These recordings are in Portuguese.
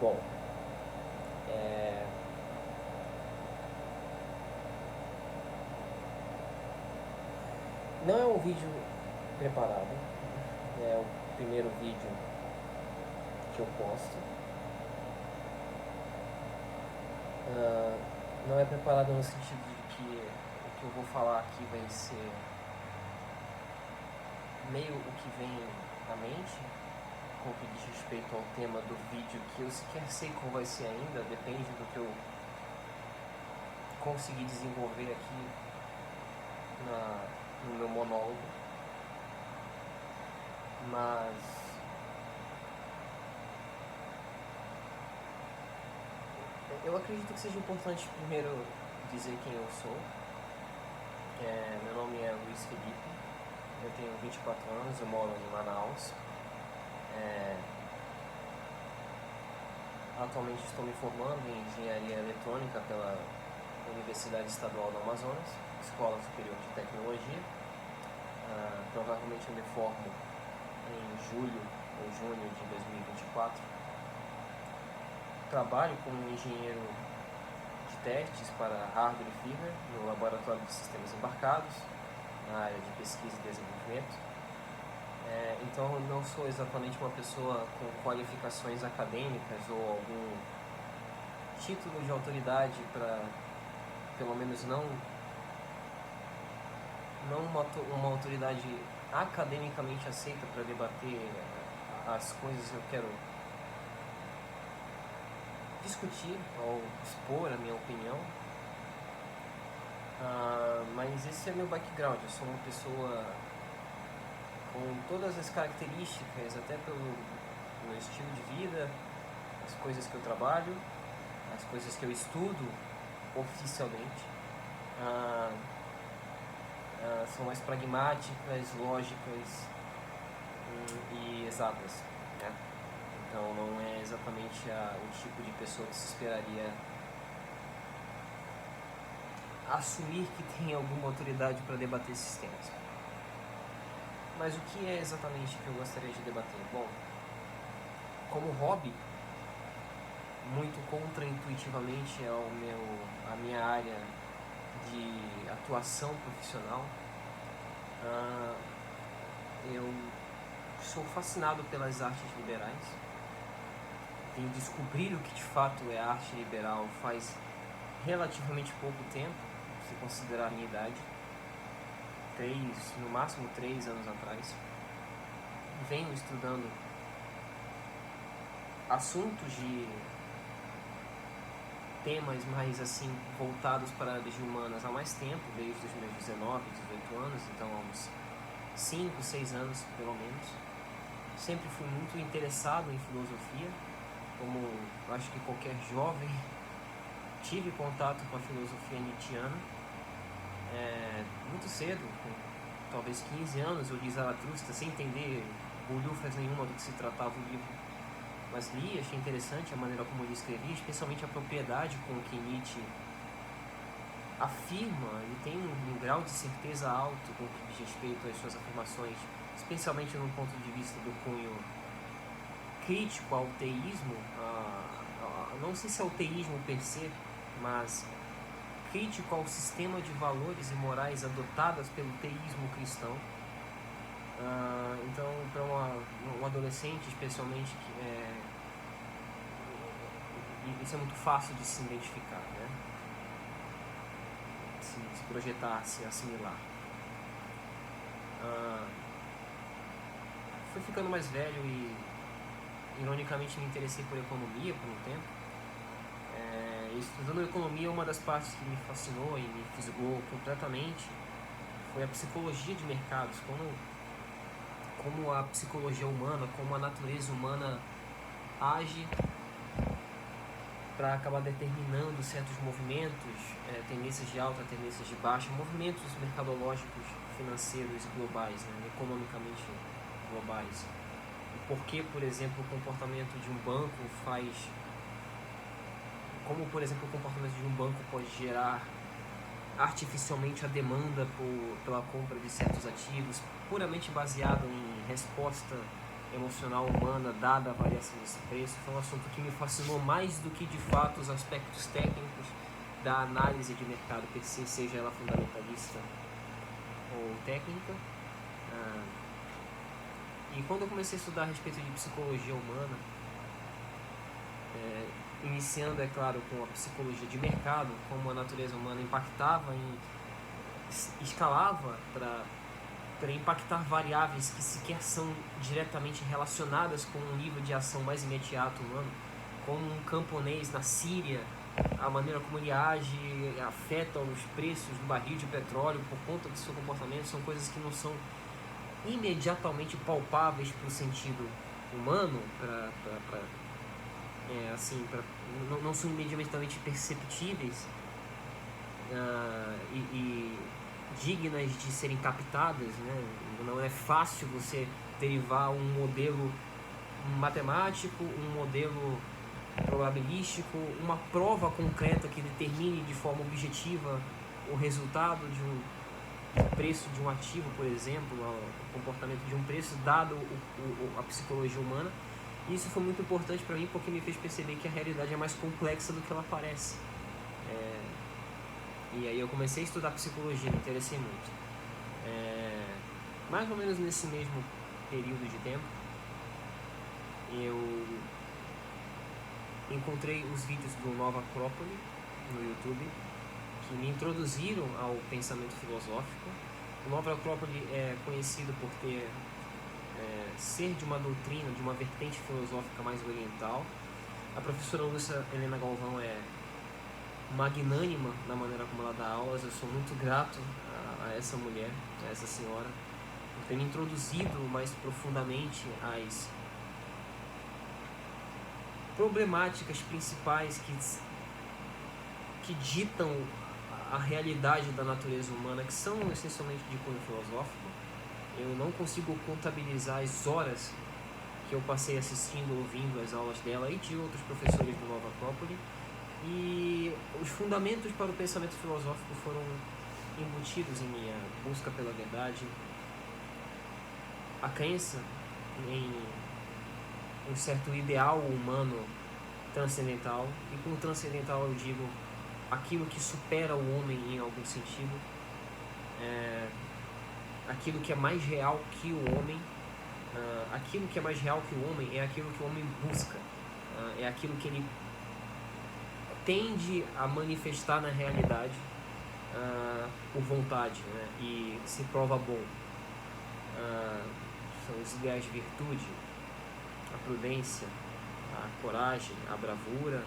Bom, não é um vídeo preparado, é o primeiro vídeo que eu posto. Não é preparado no sentido de que o que eu vou falar aqui vai ser meio o que vem à mente, com o que diz respeito ao tema do vídeo, que eu sequer sei qual vai ser ainda, depende do que eu conseguir desenvolver aqui no meu monólogo. Mas eu acredito que seja importante primeiro dizer quem eu sou. Meu nome é Luiz Felipe, eu tenho 24 anos, eu moro em Manaus. Atualmente estou me formando em Engenharia Eletrônica pela Universidade Estadual do Amazonas, Escola Superior de Tecnologia. Provavelmente eu me formo em julho ou junho de 2024. Trabalho como engenheiro de testes para hardware e firmware no Laboratório de Sistemas Embarcados, na área de pesquisa e desenvolvimento. Então eu não sou exatamente uma pessoa com qualificações acadêmicas ou algum título de autoridade para, pelo menos não uma autoridade academicamente aceita para debater as coisas que eu quero discutir ou expor a minha opinião. Mas esse é meu background. Eu sou uma pessoa com todas as características, até pelo meu estilo de vida, as coisas que eu trabalho, as coisas que eu estudo oficialmente, são mais pragmáticas, lógicas e exatas, né? Então não é exatamente o tipo de pessoa que se esperaria assumir que tem alguma autoridade para debater esses temas. Mas o que é exatamente que eu gostaria de debater? Bom, como hobby, muito contraintuitivamente a minha área de atuação profissional, eu sou fascinado pelas artes liberais. Vim descobrir o que de fato é arte liberal faz relativamente pouco tempo, se considerar a minha idade, no máximo 3 anos atrás. Venho estudando assuntos de temas mais assim voltados para áreas humanas há mais tempo, desde os meus 19, 18 anos, então há uns 5, 6 anos pelo menos. Sempre fui muito interessado em filosofia, como eu acho que qualquer jovem. Tive contato com a filosofia nietzschiana muito cedo, com talvez 15 anos. Eu li Zaratustra sem entender bolhufas nenhuma do que se tratava o livro, mas li, achei interessante a maneira como ele escrevia, especialmente a propriedade com que Nietzsche afirma. Ele tem um grau de certeza alto com o que diz respeito às suas afirmações, especialmente no ponto de vista do cunho crítico ao teísmo, não sei se é o teísmo per se, mas crítico ao sistema de valores e morais adotadas pelo teísmo cristão. Então, para um adolescente, especialmente, isso é muito fácil de se identificar, né? Se projetar, se assimilar. Fui ficando mais velho e, ironicamente, me interessei por economia por um tempo. Estudando economia, uma das partes que me fascinou e me fisgou completamente foi a psicologia de mercados, como a psicologia humana, como a natureza humana age para acabar determinando certos movimentos, tendências de alta, tendências de baixa, movimentos mercadológicos, financeiros globais, né, economicamente globais. E por que, por exemplo, o comportamento de um banco como, por exemplo, o comportamento de um banco pode gerar artificialmente a demanda pela compra de certos ativos, puramente baseado em resposta emocional humana dada a variação desse preço. Foi um assunto que me fascinou mais do que de fato os aspectos técnicos da análise de mercado per se, seja ela fundamentalista ou técnica. E quando eu comecei a estudar a respeito de psicologia humana, iniciando, é claro, com a psicologia de mercado, como a natureza humana impactava, escalava para impactar variáveis que sequer são diretamente relacionadas com um nível de ação mais imediato humano, como um camponês na Síria, a maneira como ele age afeta os preços do barril de petróleo por conta do seu comportamento. São coisas que não são imediatamente palpáveis para o sentido humano, não são imediatamente perceptíveis e dignas de serem captadas, né? Não é fácil você derivar um modelo matemático, um modelo probabilístico, uma prova concreta que determine de forma objetiva o resultado de um preço de um ativo, por exemplo, o comportamento de um preço, dado a psicologia humana. Isso foi muito importante para mim, porque me fez perceber que a realidade é mais complexa do que ela parece. E aí eu comecei a estudar psicologia, me interessei muito. Mais ou menos nesse mesmo período de tempo, eu encontrei os vídeos do Nova Acrópole no YouTube, que me introduziram ao pensamento filosófico. O Nova Acrópole é conhecido por ser de uma doutrina, de uma vertente filosófica mais oriental. A professora Lúcia Helena Galvão é magnânima na maneira como ela dá aulas. Eu sou muito grato a essa mulher, a essa senhora, por ter me introduzido mais profundamente às problemáticas principais que ditam a realidade da natureza humana, que são essencialmente de cunho filosófico. Eu não consigo contabilizar as horas que eu passei assistindo, ouvindo as aulas dela e de outros professores do Nova Acrópole, e os fundamentos para o pensamento filosófico foram embutidos em minha busca pela verdade, a crença em um certo ideal humano transcendental, e com transcendental eu digo aquilo que supera o homem em algum sentido, aquilo que é mais real que o homem. Aquilo que é mais real que o homem é aquilo que o homem busca, é aquilo que ele tende a manifestar na realidade por vontade, né? E se prova bom. São os ideais de virtude, a prudência, a coragem, a bravura,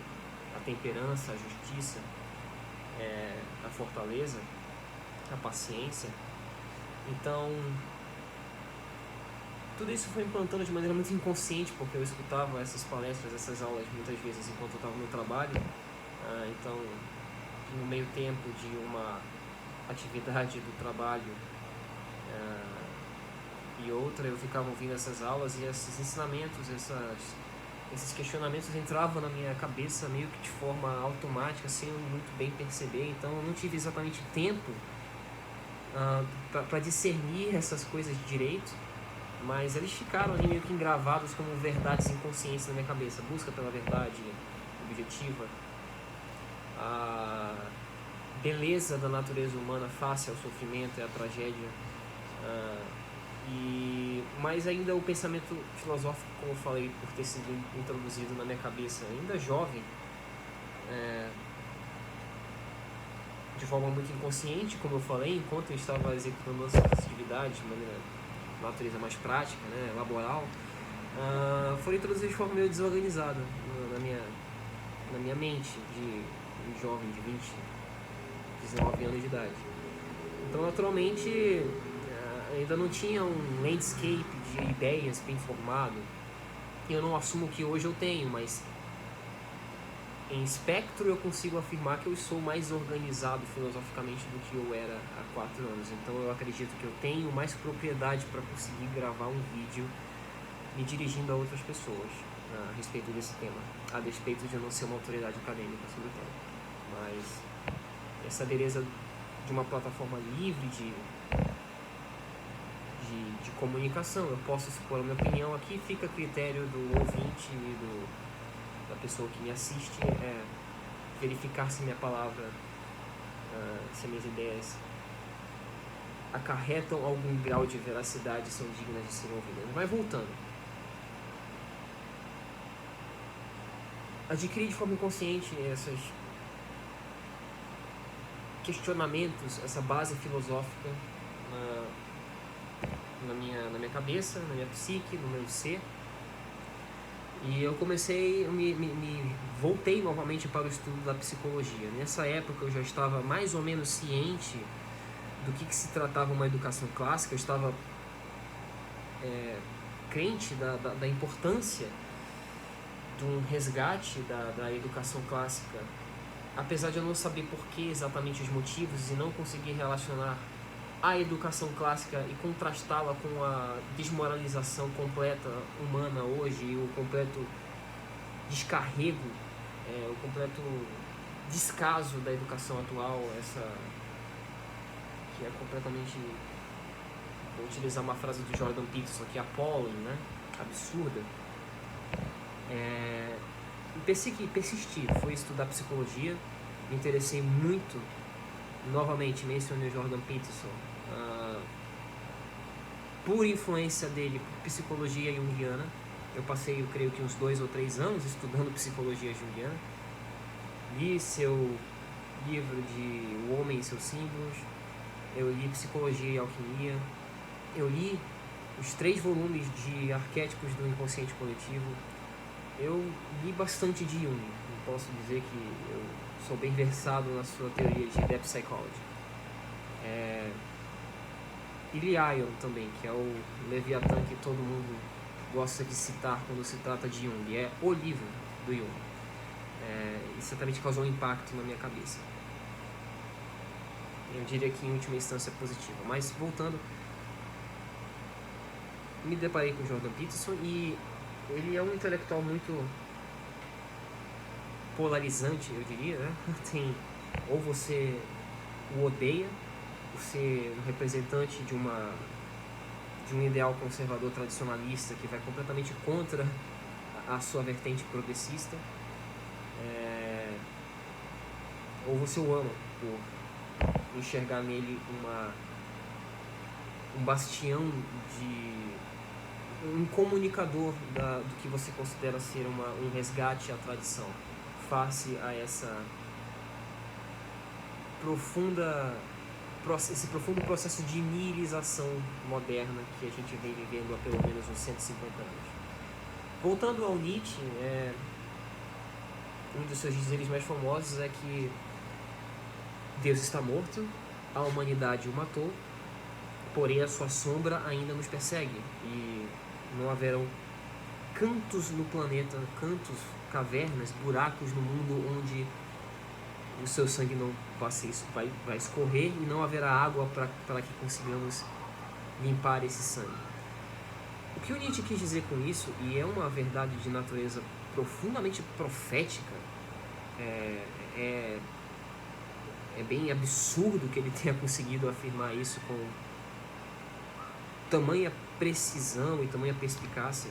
a temperança, a justiça, a fortaleza, a paciência. Então, tudo isso foi implantando de maneira muito inconsciente, porque eu escutava essas palestras, essas aulas muitas vezes enquanto eu estava no trabalho. Então, no meio tempo de uma atividade do trabalho e outra, eu ficava ouvindo essas aulas, e esses ensinamentos, esses questionamentos entravam na minha cabeça meio que de forma automática, sem eu muito bem perceber. Então eu não tive exatamente tempo para discernir essas coisas de direito, mas eles ficaram ali meio que engravados como verdades inconscientes na minha cabeça. Busca pela verdade objetiva, a beleza da natureza humana face ao sofrimento e à tragédia, mas ainda o pensamento filosófico, como eu falei, por ter sido introduzido na minha cabeça ainda jovem, de forma muito inconsciente, como eu falei, enquanto eu estava executando essas atividades de maneira natureza mais prática, né, laboral, foram introduzidos de forma meio desorganizada na minha mente de um jovem de 20, 19 anos de idade. Então, naturalmente, ainda não tinha um landscape de ideias bem formado. Eu não assumo que hoje eu tenho, mas em espectro eu consigo afirmar que eu sou mais organizado filosoficamente do que eu era há 4 anos. Então eu acredito que eu tenho mais propriedade para conseguir gravar um vídeo me dirigindo a outras pessoas a respeito desse tema, a despeito de eu não ser uma autoridade acadêmica sobre o tema. Mas essa beleza de uma plataforma livre de de comunicação. Eu posso expor a minha opinião aqui, fica a critério do ouvinte e da pessoa que me assiste verificar se minha palavra, se minhas ideias acarretam algum grau de veracidade e são dignas de serem ouvidas. Mas voltando, adquiri de forma inconsciente esses questionamentos, essa base filosófica na minha cabeça, na minha psique, no meu ser. E eu comecei, me voltei novamente para o estudo da psicologia. Nessa época eu já estava mais ou menos ciente do que se tratava uma educação clássica. Eu estava crente da importância de um resgate da educação clássica, apesar de eu não saber por que exatamente os motivos e não conseguir relacionar a educação clássica e contrastá-la com a desmoralização completa humana hoje e o completo descarrego, o completo descaso da educação atual, essa que é completamente, vou utilizar uma frase do Jordan Peterson, que é appalling, né? Absurda. Persistir, fui estudar psicologia, me interessei muito, novamente mencionei Jordan Peterson, por influência dele por psicologia junguiana. Eu passei, eu creio que uns 2 ou 3 anos estudando psicologia junguiana. Li seu livro de O Homem e seus Símbolos, eu li Psicologia e Alquimia, eu li os 3 volumes de Arquétipos do Inconsciente Coletivo. Eu li bastante de Jung, posso dizer que eu sou bem versado na sua teoria de Depth Psychology. E li Ion também, que é o Leviatã que todo mundo gosta de citar quando se trata de Jung. É o livro do Jung. E certamente causou um impacto na minha cabeça. Eu diria que em última instância positiva. Mas voltando, me deparei com Jordan Peterson e ele é um intelectual muito polarizante, eu diria, né? Tem, ou você o odeia por ser um representante de um ideal conservador tradicionalista que vai completamente contra a sua vertente progressista, ou você o ama por enxergar nele um bastião um comunicador do que você considera ser um resgate à tradição, face a esse profundo processo de nihilização moderna que a gente vem vivendo há pelo menos uns 150 anos. Voltando ao Nietzsche, um dos seus dizeres mais famosos é que Deus está morto, a humanidade o matou, porém a sua sombra ainda nos persegue e não haverão cantos no planeta, cantos, cavernas, buracos no mundo onde o seu sangue não vai escorrer e não haverá água para que consigamos limpar esse sangue. O que o Nietzsche quis dizer com isso, e é uma verdade de natureza profundamente profética, é bem absurdo que ele tenha conseguido afirmar isso com tamanha precisão e tamanha perspicácia,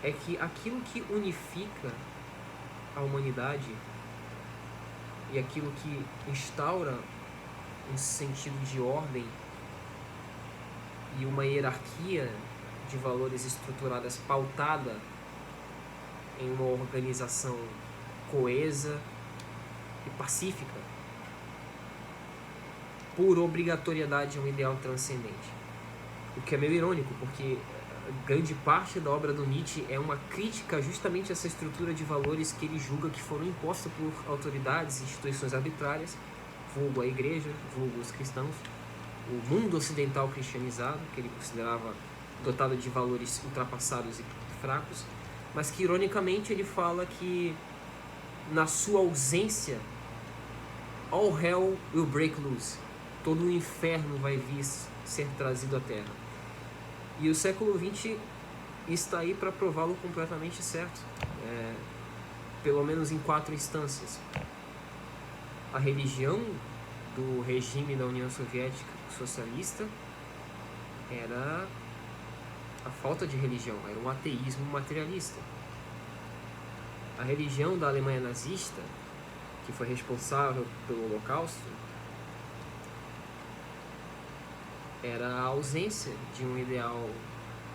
é que aquilo que unifica a humanidade e aquilo que instaura um sentido de ordem e uma hierarquia de valores estruturadas pautada em uma organização coesa e pacífica, por obrigatoriedade é um ideal transcendente. O que é meio irônico, porque grande parte da obra do Nietzsche é uma crítica justamente a essa estrutura de valores que ele julga que foram impostas por autoridades e instituições arbitrárias, vulgo a igreja, vulgo os cristãos, o mundo ocidental cristianizado, que ele considerava dotado de valores ultrapassados e fracos, mas que ironicamente ele fala que na sua ausência all hell will break loose, todo o inferno vai vir ser trazido à Terra. E o século XX está aí para prová-lo completamente certo, pelo menos em 4 instâncias. A religião do regime da União Soviética socialista, era a falta de religião, era um ateísmo materialista. A religião da Alemanha nazista, que foi responsável pelo Holocausto, era a ausência de um ideal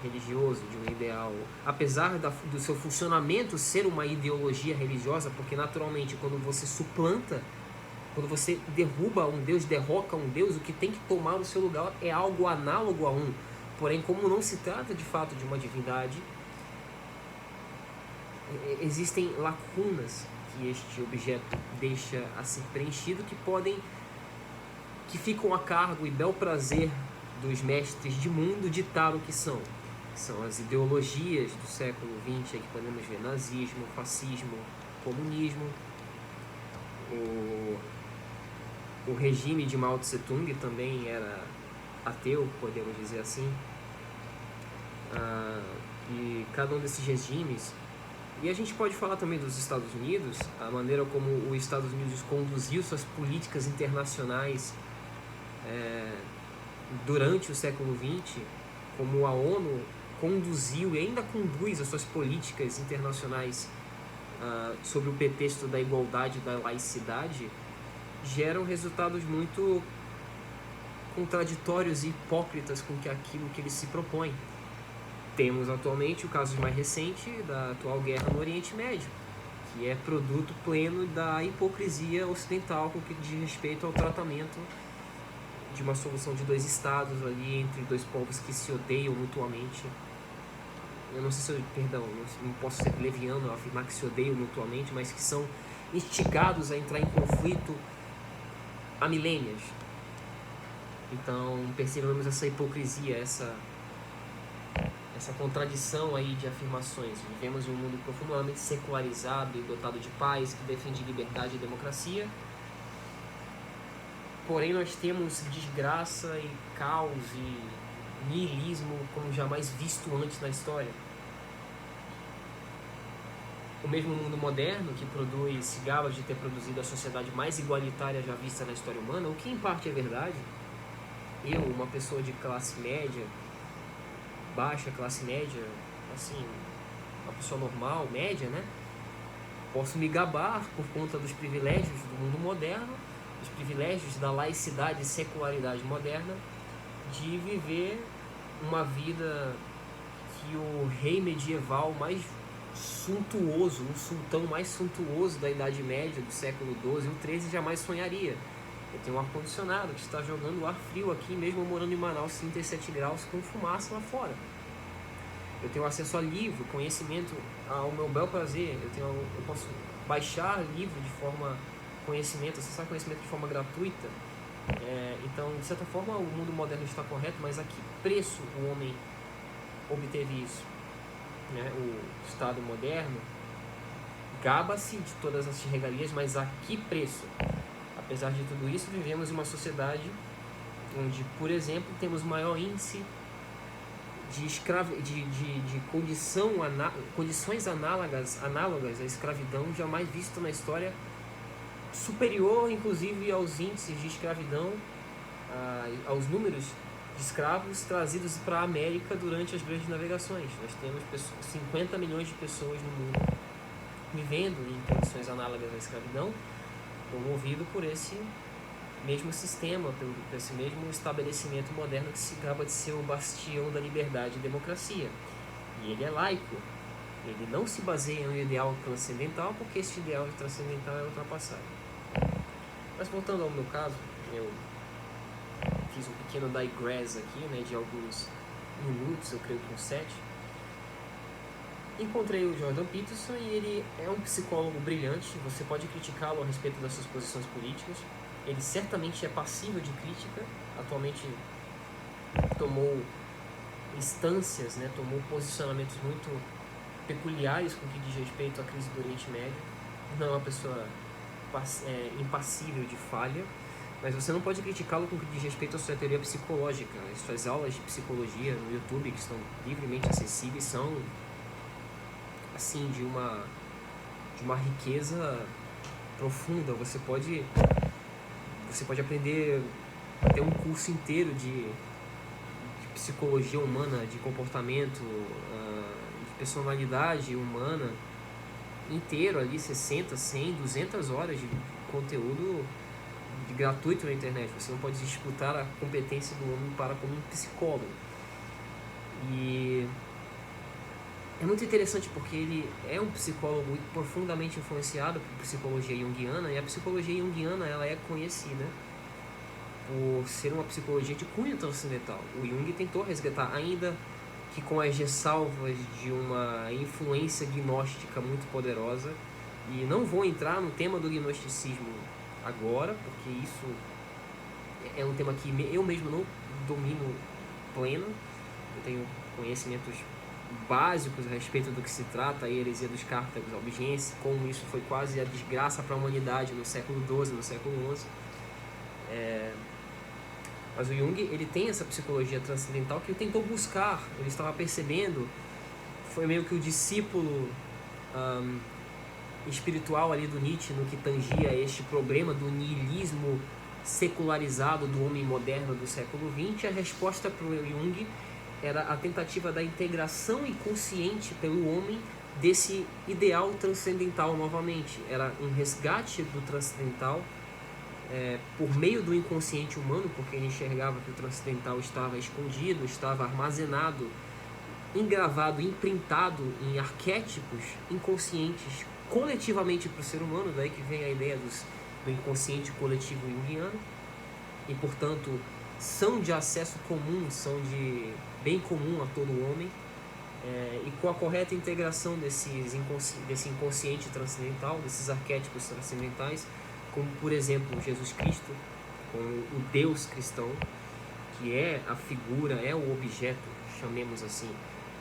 religioso, de um ideal, apesar do seu funcionamento ser uma ideologia religiosa, porque naturalmente quando você suplanta, quando você derruba um Deus, derroca um Deus, o que tem que tomar o seu lugar é algo análogo a um. Porém, como não se trata de fato de uma divindade, existem lacunas que este objeto deixa a ser preenchido, que ficam a cargo e bel prazer dos mestres de mundo ditar o que são. São as ideologias do século XX, que podemos ver nazismo, fascismo, comunismo, o regime de Mao Tse Tung também era ateu, podemos dizer assim. E cada um desses regimes, e a gente pode falar também dos Estados Unidos, a maneira como os Estados Unidos conduziu suas políticas internacionais durante o século XX, como a ONU conduziu e ainda conduz as suas políticas internacionais sob o pretexto da igualdade e da laicidade, geram resultados muito contraditórios e hipócritas com aquilo que eles se propõem. Temos atualmente o caso mais recente da atual guerra no Oriente Médio, que é produto pleno da hipocrisia ocidental com que diz respeito ao tratamento de uma solução de dois estados ali, entre dois povos que se odeiam mutuamente. Eu não sei se não posso ser leviano ao afirmar que se odeiam mutuamente, mas que são instigados a entrar em conflito há milênios. Então percebemos essa hipocrisia, essa contradição aí de afirmações. Vivemos em um mundo profundamente secularizado e dotado de paz, que defende liberdade e democracia. Porém, nós temos desgraça e caos e niilismo como jamais visto antes na história. O mesmo mundo moderno, que se gaba de ter produzido a sociedade mais igualitária já vista na história humana, o que em parte é verdade. Eu, uma pessoa de classe média, baixa classe média, assim, uma pessoa normal, média, né? Posso me gabar por conta dos privilégios do mundo moderno, os privilégios da laicidade e secularidade moderna, de viver uma vida que o rei medieval mais suntuoso, o sultão mais suntuoso da Idade Média, do século XII e o XIII jamais sonharia. Eu tenho um ar-condicionado que está jogando ar frio aqui, mesmo morando em Manaus, 37 graus, com fumaça lá fora. Eu tenho acesso a livro, conhecimento ao meu bel prazer. Eu posso baixar livro de forma conhecimento, acessar conhecimento de forma gratuita. Então, de certa forma, o mundo moderno está correto, mas a que preço o homem obteve isso? O Estado moderno gaba-se de todas as regalias, mas a que preço? Apesar de tudo isso, vivemos em uma sociedade onde, por exemplo, temos maior índice de condições análogas à escravidão jamais visto na história, superior, inclusive, aos índices de escravidão, aos números de escravos trazidos para a América durante as grandes navegações. Nós temos 50 milhões de pessoas no mundo vivendo em condições análogas à escravidão, promovido por esse mesmo sistema, por esse mesmo estabelecimento moderno que se gaba de ser o bastião da liberdade e democracia. E ele é laico, ele não se baseia em um ideal transcendental, porque esse ideal transcendental é ultrapassado. Mas voltando ao meu caso, eu fiz um pequeno digress aqui, de alguns minutos, eu creio que uns 7. Encontrei o Jordan Peterson e ele é um psicólogo brilhante. Você pode criticá-lo a respeito das suas posições políticas. Ele certamente é passível de crítica. Atualmente tomou instâncias, tomou posicionamentos muito peculiares com o que diz respeito à crise do Oriente Médio. Não é uma pessoa impassível de falha, mas você não pode criticá-lo com o que diz respeito à sua teoria psicológica. As suas aulas de psicologia no YouTube, que estão livremente acessíveis, são assim de uma riqueza profunda. Você pode aprender a ter um curso inteiro de psicologia humana, de comportamento, de personalidade humana inteiro ali, 60, 100, 200 horas de conteúdo gratuito na internet. Você não pode disputar a competência do homem para como um psicólogo. E é muito interessante porque ele é um psicólogo profundamente influenciado por psicologia junguiana, e a psicologia junguiana ela é conhecida por ser uma psicologia de cunho transcendental. O Jung tentou resgatar, ainda que com as ressalvas de uma influência gnóstica muito poderosa, e não vou entrar no tema do gnosticismo agora, porque isso é um tema que eu mesmo não domino pleno. Eu tenho conhecimentos básicos a respeito do que se trata a heresia dos cártagos albigenses, como isso foi quase a desgraça para a humanidade no século XII, no século XI. Mas o Jung, ele tem essa psicologia transcendental que ele tentou buscar, ele estava percebendo, foi meio que o discípulo espiritual ali do Nietzsche no que tangia este problema do niilismo secularizado do homem moderno do século XX. A resposta para o Jung era a tentativa da integração inconsciente pelo homem desse ideal transcendental novamente. Era um resgate do transcendental por meio do inconsciente humano, porque ele enxergava que o transcendental estava escondido, estava armazenado, engravado, imprintado em arquétipos inconscientes coletivamente para o ser humano. Daí que vem a ideia do inconsciente coletivo junguiano, e portanto são de acesso comum, são de bem comum a todo homem, e com a correta integração desse inconsciente transcendental, desses arquétipos transcendentais, como por exemplo Jesus Cristo, como o Deus cristão, que é a figura, é o objeto, chamemos assim,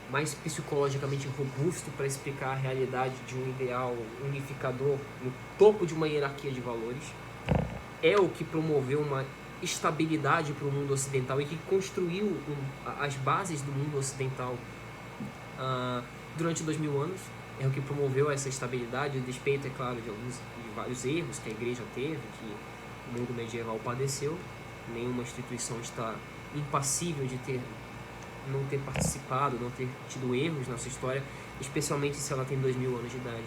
mais psicologicamente robusto para explicar a realidade de um ideal unificador no topo de uma hierarquia de valores, é o que promoveu uma estabilidade para o mundo ocidental e que construiu as bases do mundo ocidental durante 2000 anos. É o que promoveu essa estabilidade, a despeito, é claro, de vários erros que a igreja teve, que o mundo medieval padeceu. Nenhuma instituição está impassível de não ter participado, não ter tido erros na sua história, especialmente se ela tem 2000 anos de idade.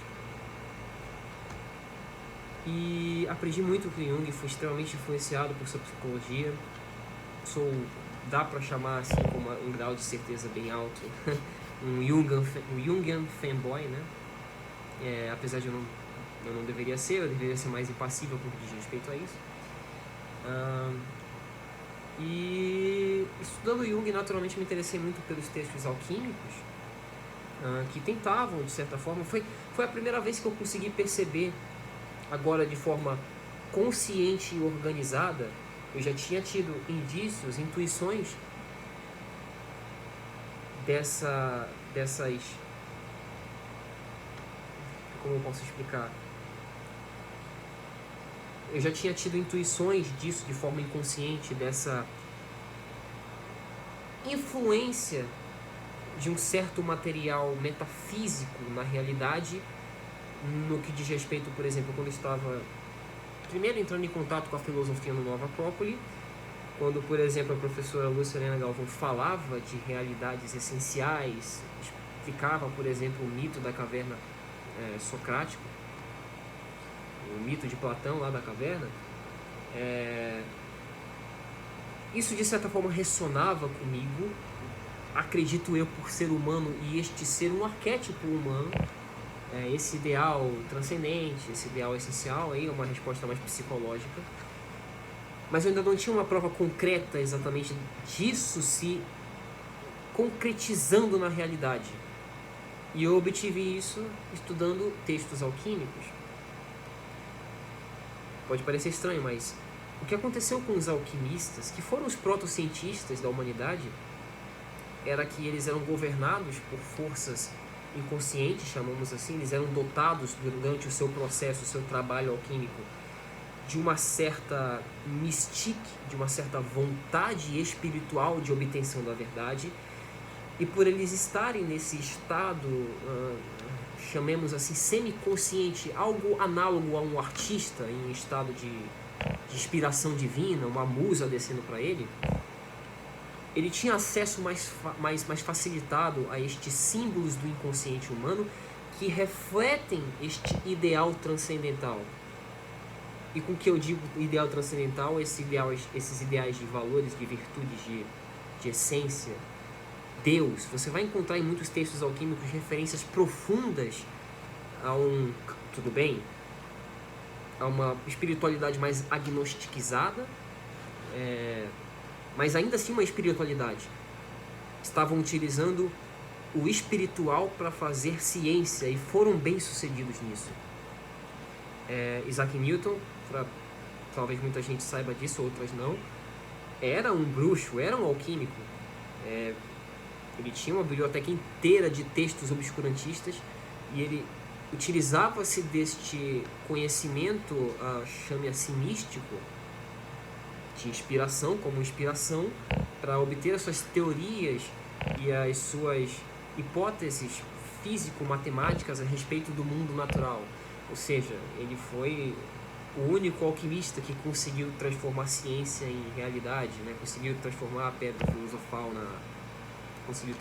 E aprendi muito com Jung, fui extremamente influenciado por sua psicologia. Dá para chamar assim como um grau de certeza bem alto, um Jungian fanboy, né? Apesar de eu não deveria ser, eu deveria ser mais impassível com o que diz respeito a isso. E estudando Jung, naturalmente me interessei muito pelos textos alquímicos, que tentavam, de certa forma, foi a primeira vez que eu consegui perceber, agora de forma consciente e organizada. Eu já tinha tido indícios, intuições dessas, como eu posso explicar? Eu já tinha tido intuições disso de forma inconsciente, dessa influência de um certo material metafísico na realidade, no que diz respeito, por exemplo, quando eu estava primeiro entrando em contato com a filosofia no Nova Acrópole, quando, por exemplo, a professora Lúcia Helena Galvão falava de realidades essenciais, explicava, por exemplo, o mito da caverna socrático, o mito de Platão lá da caverna, isso de certa forma ressonava comigo, acredito eu, por ser humano e este ser um arquétipo humano, esse ideal transcendente, esse ideal essencial, aí é uma resposta mais psicológica. Mas eu ainda não tinha uma prova concreta exatamente disso se concretizando na realidade. E eu obtive isso estudando textos alquímicos. Pode parecer estranho, mas o que aconteceu com os alquimistas, que foram os protocientistas da humanidade, era que eles eram governados por forças inconscientes, chamamos assim. Eles eram dotados durante o seu processo, o seu trabalho alquímico, de uma certa mystique, de uma certa vontade espiritual de obtenção da verdade, e por eles estarem nesse estado, chamemos assim, semiconsciente, algo análogo a um artista em estado de inspiração divina, uma musa descendo para ele, ele tinha acesso mais facilitado a estes símbolos do inconsciente humano que refletem este ideal transcendental. E com que eu digo ideal transcendental, esses ideais de valores, de virtudes, de essência, Deus. Você vai encontrar em muitos textos alquímicos referências profundas a tudo bem, a uma espiritualidade mais agnosticizada, mas ainda assim uma espiritualidade. Estavam utilizando o espiritual para fazer ciência e foram bem sucedidos nisso. Isaac Newton, talvez muita gente saiba disso, outras não, era um bruxo, era um alquímico. Ele tinha uma biblioteca inteira de textos obscurantistas e ele utilizava-se deste conhecimento, chame assim, místico, de inspiração, como inspiração, para obter as suas teorias e as suas hipóteses físico-matemáticas a respeito do mundo natural. Ou seja, ele foi o único alquimista que conseguiu transformar a ciência em realidade, né? Conseguiu transformar a pedra filosofal conseguiu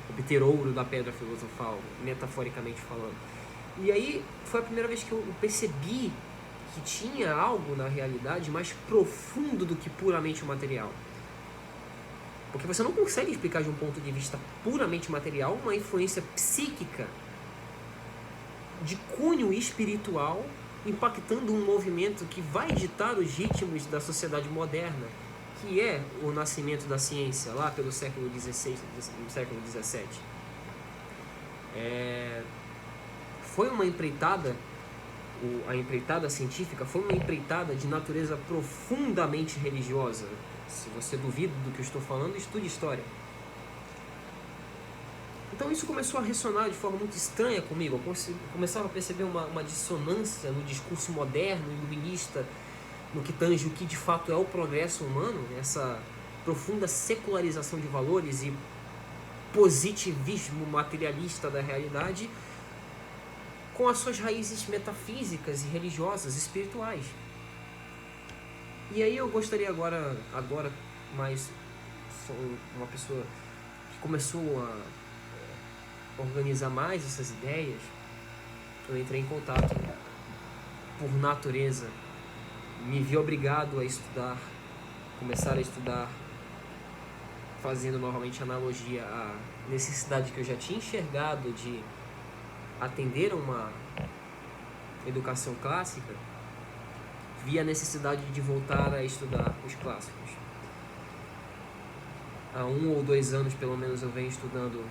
obter ouro da pedra filosofal, metaforicamente falando. E aí foi a primeira vez que eu percebi que tinha algo na realidade mais profundo do que puramente o material. Porque você não consegue explicar de um ponto de vista puramente material uma influência psíquica de cunho espiritual impactando um movimento que vai ditar os ritmos da sociedade moderna, que é o nascimento da ciência lá pelo século XVI, século XVII. Foi uma empreitada, a empreitada científica foi uma empreitada de natureza profundamente religiosa. Se você duvida do que eu estou falando, estude história. Então isso começou a ressonar de forma muito estranha comigo. Eu começava a perceber uma dissonância no discurso moderno, iluminista, no que tange o que de fato é o progresso humano, essa profunda secularização de valores e positivismo materialista da realidade, com as suas raízes metafísicas e religiosas, espirituais. E aí eu gostaria agora mais, sou uma pessoa que começou a organizar mais essas ideias, eu entrei em contato por natureza, me vi obrigado a estudar, começar a estudar, fazendo novamente analogia à necessidade que eu já tinha enxergado de atender a uma educação clássica, vi a necessidade de voltar a estudar os clássicos. Há 1 ou 2 anos, pelo menos, eu venho estudando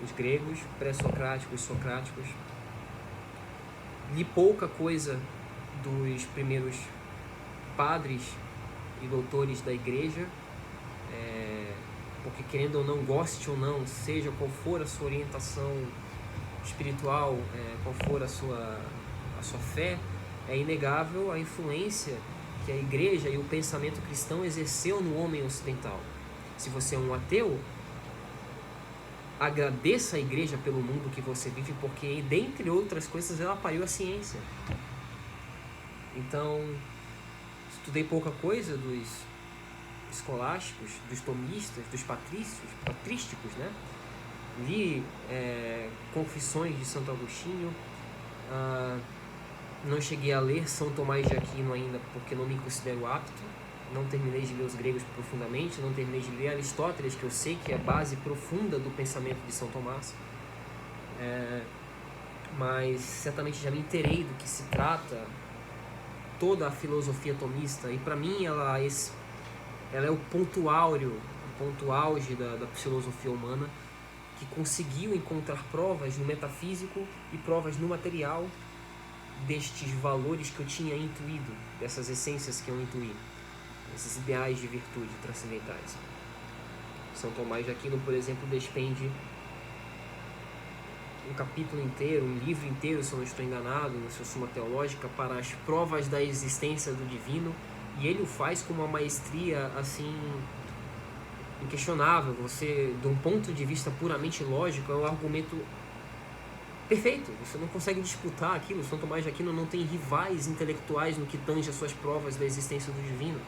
os gregos, pré-socráticos, socráticos. Li pouca coisa dos primeiros padres e doutores da igreja, porque querendo ou não, goste ou não, seja qual for a sua orientação espiritual, qual for a sua fé, é inegável a influência que a igreja e o pensamento cristão exerceu no homem ocidental. Se você é um ateu, agradeça a igreja pelo mundo que você vive, porque dentre outras coisas ela pariu a ciência. Então, estudei pouca coisa dos escolásticos, dos tomistas, dos patrísticos, né? Li Confissões de Santo Agostinho, não cheguei a ler São Tomás de Aquino ainda, porque não me considero apto, não terminei de ler os gregos profundamente, não terminei de ler Aristóteles, que eu sei que é a base profunda do pensamento de São Tomás, mas certamente já me inteirei do que se trata toda a filosofia tomista, e para mim ela é o ponto áureo, o ponto auge da filosofia humana, que conseguiu encontrar provas no metafísico e provas no material destes valores que eu tinha intuído, dessas essências que eu intuí, esses ideais de virtude transcendentais. São Tomás de Aquino, por exemplo, despende um capítulo inteiro, um livro inteiro, se eu não estou enganado, no seu Suma Teológica, para as provas da existência do divino, e ele o faz com uma maestria assim inquestionável. Você, de um ponto de vista puramente lógico, é um argumento perfeito, você não consegue disputar aquilo. São Tomás de Aquino não tem rivais intelectuais no que tange as suas provas da existência do divino.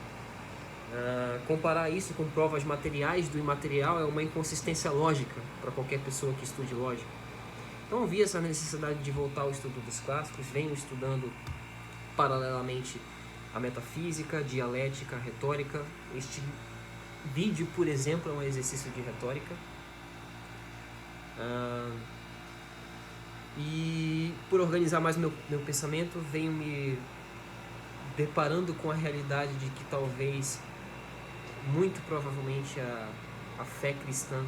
Comparar isso com provas materiais do imaterial é uma inconsistência lógica para qualquer pessoa que estude lógica. Então eu vi essa necessidade de voltar ao estudo dos clássicos, venho estudando paralelamente a metafísica, dialética, retórica. Este vídeo, por exemplo, é um exercício de retórica. E por organizar mais meu pensamento, venho me deparando com a realidade de que talvez, muito provavelmente, a fé cristã,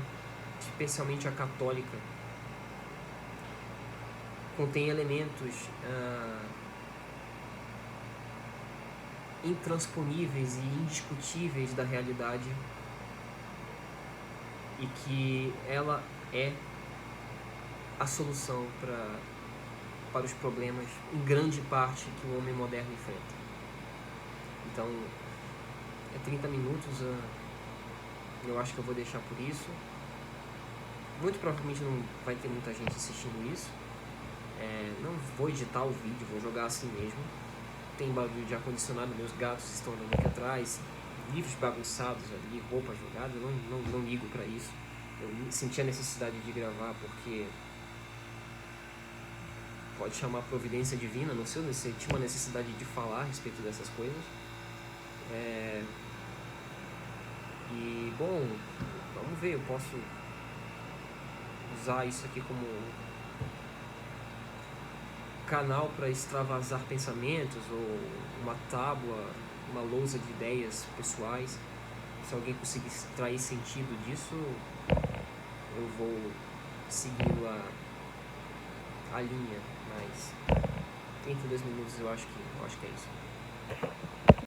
especialmente a católica, contém elementos intransponíveis e indiscutíveis da realidade, e que ela é a solução para os problemas, em grande parte, que o homem moderno enfrenta. Então, é 30 minutos, eu acho que eu vou deixar por isso. Muito provavelmente não vai ter muita gente assistindo isso. Não vou editar o vídeo, vou jogar assim mesmo. Tem barulho de ar-condicionado, meus gatos estão andando aqui atrás, livros bagunçados ali, roupa jogada, eu não ligo para isso. Eu senti a necessidade de gravar porque pode chamar providência divina, não sei, eu tinha uma necessidade de falar a respeito dessas coisas. E, bom, vamos ver, eu posso usar isso aqui como canal para extravasar pensamentos, ou uma tábua, uma lousa de ideias pessoais. Se alguém conseguir extrair sentido disso, eu vou seguindo a linha, mas 32 minutos eu acho que é isso.